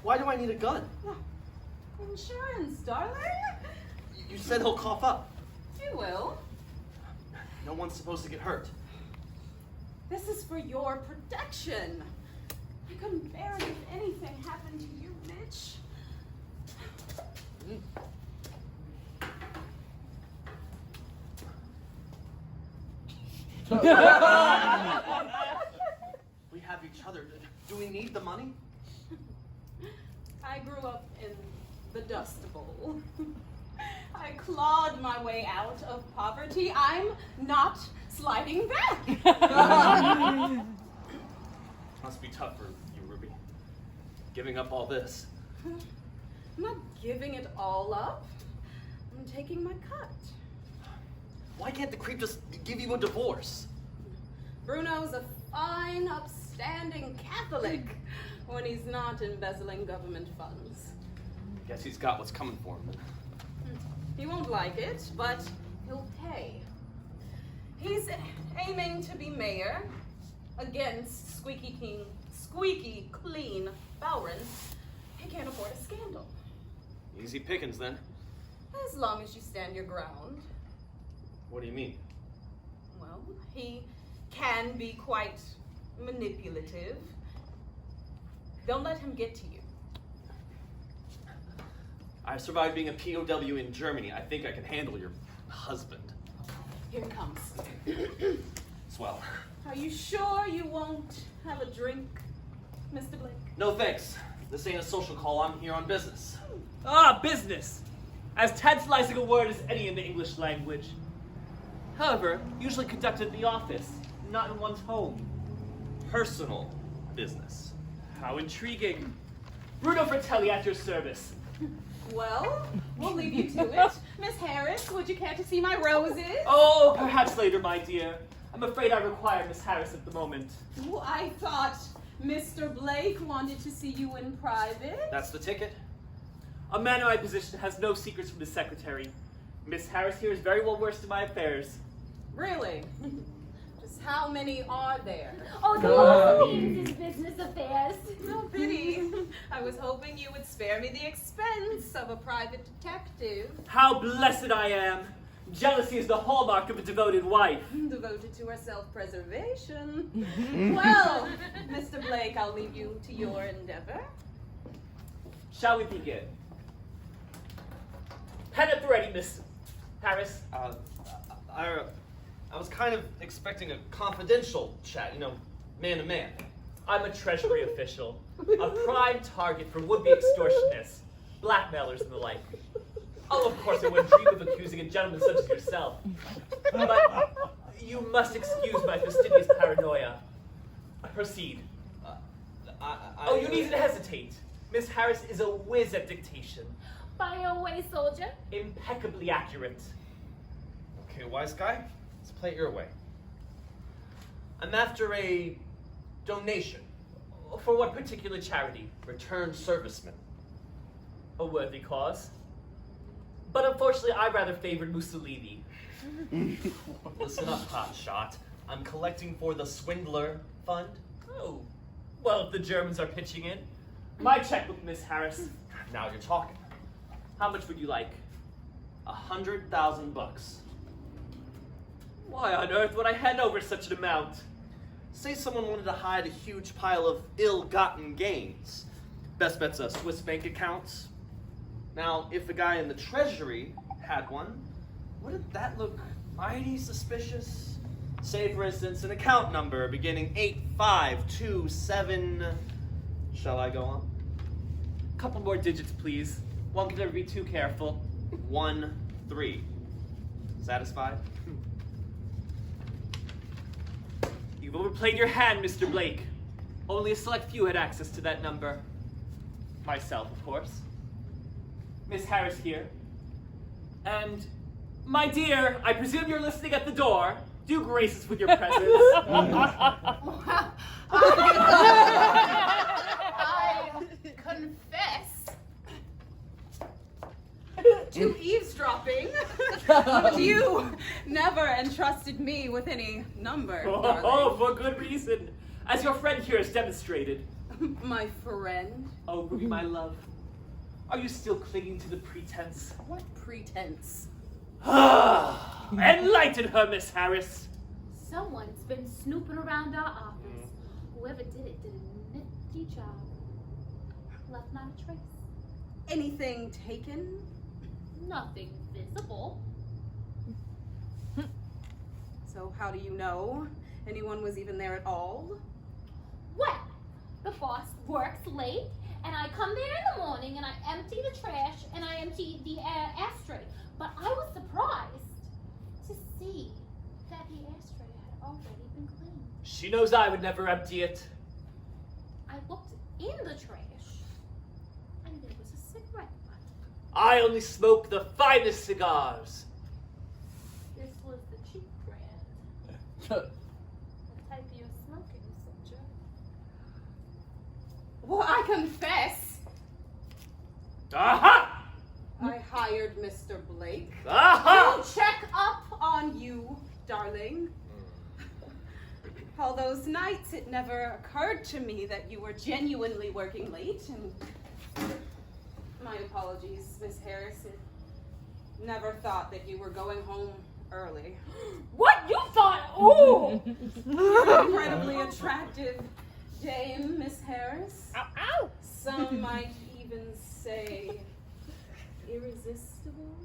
Why do I need a gun? Insurance, darling. You said he'll cough up. You will. No one's supposed to get hurt. This is for your protection. I couldn't bear it if anything happened to you, Mitch. We have each other. Do we need the money? I grew up in the Dust Bowl. I clawed my way out of poverty. I'm not sliding back. Must be tough for you, Ruby. Giving up all this. I'm not giving it all up. I'm taking my cut. Why can't the creep just give you a divorce? Bruno's a fine, upstanding Catholic when he's not embezzling government funds. Guess he's got what's coming for him. He won't like it, but he'll pay. He's aiming to be mayor against squeaky clean Bowron. He can't afford a scandal. Easy pickings, then. As long as you stand your ground. What do you mean? Well, he can be quite manipulative. Don't let him get to you. I survived being a POW in Germany. I think I can handle your husband. Here it comes. Swell. Are you sure you won't have a drink, Mr. Blake? No thanks. This ain't a social call. I'm here on business. Ah, business! As tantalizing a word as any in the English language. However, usually conducted in the office, not in one's home. Personal business. How intriguing. Bruno Fratelli at your service. Well, we'll leave you to it. Miss Harris, would you care to see my roses? Oh, perhaps later, my dear. I'm afraid I require Miss Harris at the moment. Oh, I thought Mr. Blake wanted to see you in private. That's the ticket? A man in my position has no secrets from his secretary. Miss Harris here is very well versed in my affairs. Really? Just how many are there? Oh, the boss means his business affairs. No pity. I was hoping you would spare me the expense of a private detective. How blessed I am! Jealousy is the hallmark of a devoted wife. Devoted to her self-preservation. Well, Mr. Blake, I'll leave you to your endeavor. Shall we begin? Pen at the ready, Miss Harris. I was kind of expecting a confidential chat, man to man. I'm a Treasury official, a prime target for would-be extortionists, blackmailers, and the like. Oh, of course, I wouldn't dream of accusing a gentleman such as yourself. But you must excuse my fastidious paranoia. Proceed. Oh, you needn't hesitate. Miss Harris is a whiz at dictation. Fire away, soldier. Impeccably accurate. Okay, wise guy, let's play it your way. I'm after a donation. For what particular charity? Returned servicemen. A worthy cause. But unfortunately, I rather favored Mussolini. Listen up, hotshot. I'm collecting for the Swindler Fund. Oh, well, if the Germans are pitching in. My checkbook, Miss Harris. Now you're talking. How much would you like? $100,000. Why on earth would I hand over such an amount? Say someone wanted to hide a huge pile of ill-gotten gains. Best bet's a Swiss bank account. Now, if the guy in the Treasury had one, wouldn't that look mighty suspicious? Say, for instance, an account number beginning 8527. Shall I go on? Couple more digits, please. One can never be too careful. 13. Satisfied? You've overplayed your hand, Mr. Blake. Only a select few had access to that number. Myself, of course. Miss Harris here. And, my dear, I presume you're listening at the door. Do grace us with your presence. I confess to eavesdropping, but you never entrusted me with any number, darling. Oh, for good reason. As your friend here has demonstrated. My friend? Oh, Ruby, my love. Are you still clinging to the pretense? What pretense? Enlighten her, Miss Harris. Someone's been snooping around our office. Whoever did it did a nifty job. Left not a trace. Anything taken? Nothing visible. So how do you know anyone was even there at all? Well, the boss works late, and I come there in the morning, and I empty the trash, and I empty the ashtray. But I was surprised to see that the ashtray had already been cleaned. She knows I would never empty it. I looked in the trash, and there was a cigarette butt. I only smoke the finest cigars. This was the cheap brand. The type you're smoking, soldier. Well, I confess, Aha! I hired Mr. Blake Aha! to check up on you, darling. All those nights, it never occurred to me that you were genuinely working late, and my apologies, Miss Harris. I never thought that you were going home early. What you thought? Ooh! You're incredibly attractive, Dame Miss Harris. Ow, ow! Some might even say irresistible.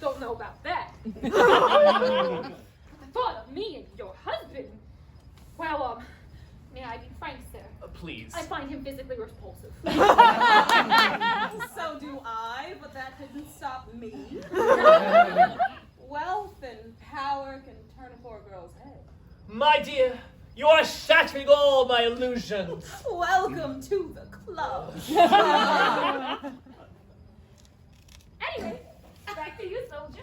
Don't know about that. The thought of me and your husband. Well, may I be frank, sir? Please. I find him physically repulsive. So do I, but that didn't stop me. Wealth and power can turn a poor girl's head. My dear, you are shattering all my illusions. Welcome to the club. Anyway, back to you, soldier.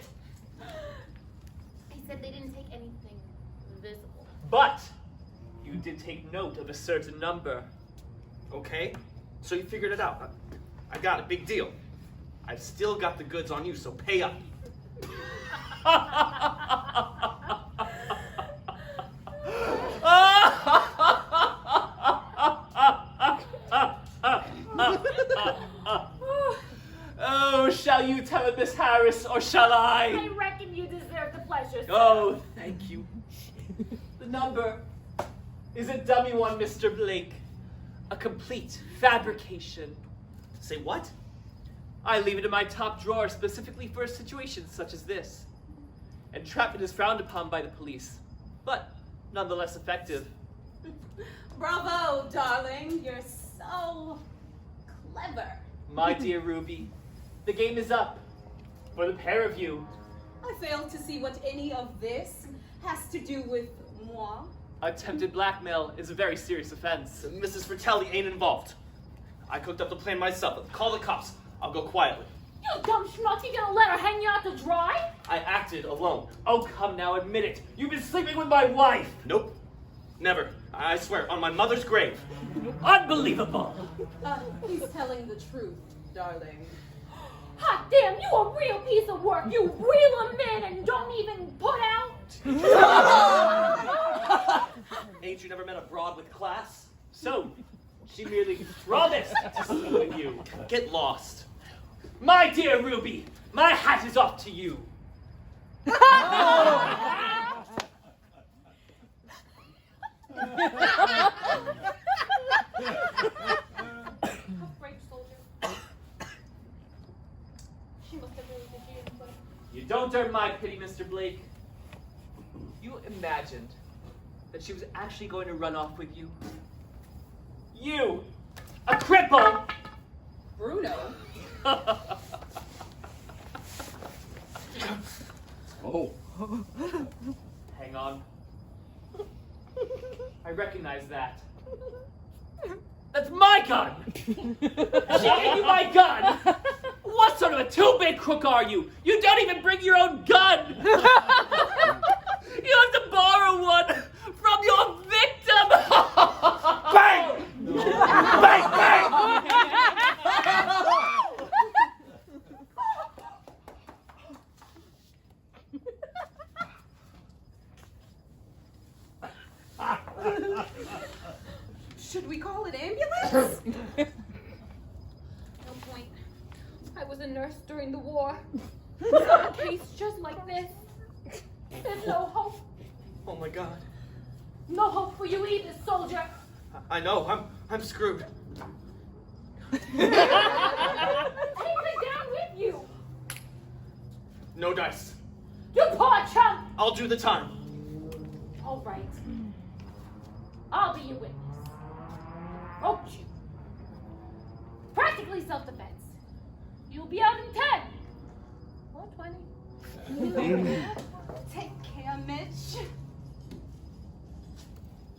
He said they didn't take anything visible. But you did take note of a certain number. Okay, so you figured it out. I got it, big deal. I've still got the goods on you, so pay up. Oh, shall you tell it, Miss Harris, or shall I I? reckon you deserve the pleasure, sir. Oh, thank you. The number is a dummy one, Mr. Blake. A complete fabrication. Say what? I leave it in my top drawer specifically for situations such as this. Entrapment is frowned upon by the police, but nonetheless effective. Bravo, darling. You're so clever. My dear Ruby, the game is up for the pair of you. I fail to see what any of this has to do with moi. Attempted blackmail is a very serious offense. Mrs. Fratelli ain't involved. I cooked up the plan myself. Call the cops. I'll go quietly. You dumb schmuck, you gonna let her hang you out to dry? I acted alone. Oh, come now, admit it. You've been sleeping with my wife. Nope. Never. I swear, on my mother's grave. Unbelievable. He's telling the truth, darling. Hot damn, you a real piece of work. You reel 'em in and don't even put out. Ain't you never met a broad with class? So, she merely promised to sleep with you. Get lost. My dear Ruby, my hat is off to you. Brave soldier. She must have really did you in, but You don't earn my pity, Mr. Blake. You imagined that she was actually going to run off with you? You, a cripple! Bruno? Oh. Hang on. I recognize that. That's my gun! She gave you my gun! What sort of a two-bit crook are you? You don't even bring your own gun! You have to borrow one from your victim! Bang! Bang, bang! point. I was a nurse during the war. A case just like this. There's no hope. Oh my God. No hope for you either, soldier. I know. I'm screwed. Take me down with you. No dice. You poor chump. I'll do the time. All right. I'll be your witness. Approach you. Practically self-defense. You'll be out in 10 or 20. Take care, Mitch.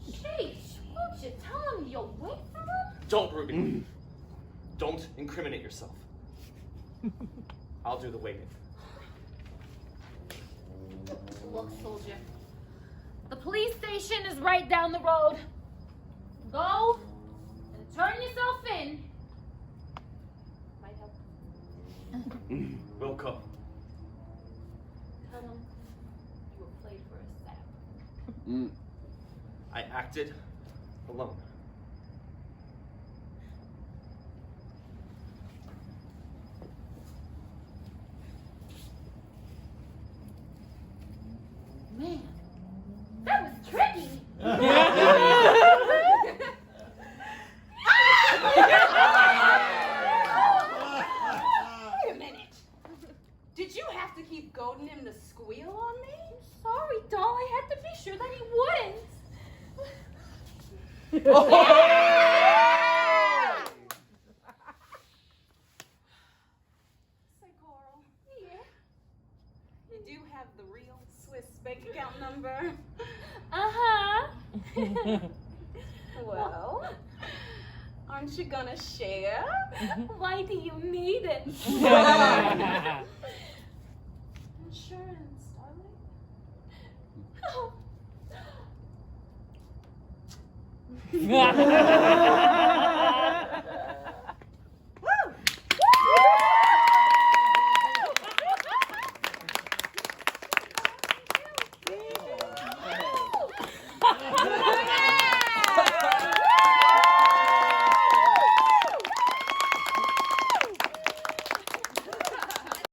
Sheesh, won't you tell him you'll wait for him? Don't, Ruby. Don't incriminate yourself. I'll do the waiting. Look, soldier. The police station is right down the road. Go and turn yourself in. Might help. Wilco. Tell him you were played for a sap. I acted alone. Man, that was tricky. Wait a minute. Did you have to keep goading him to squeal on me? Sorry, doll. I had to be sure that he wouldn't. Say, Coral, Yeah. you do have the real Swiss bank account number. Uh-huh. Well, aren't you gonna share? Why do you need it? Insurance, darling. Oh.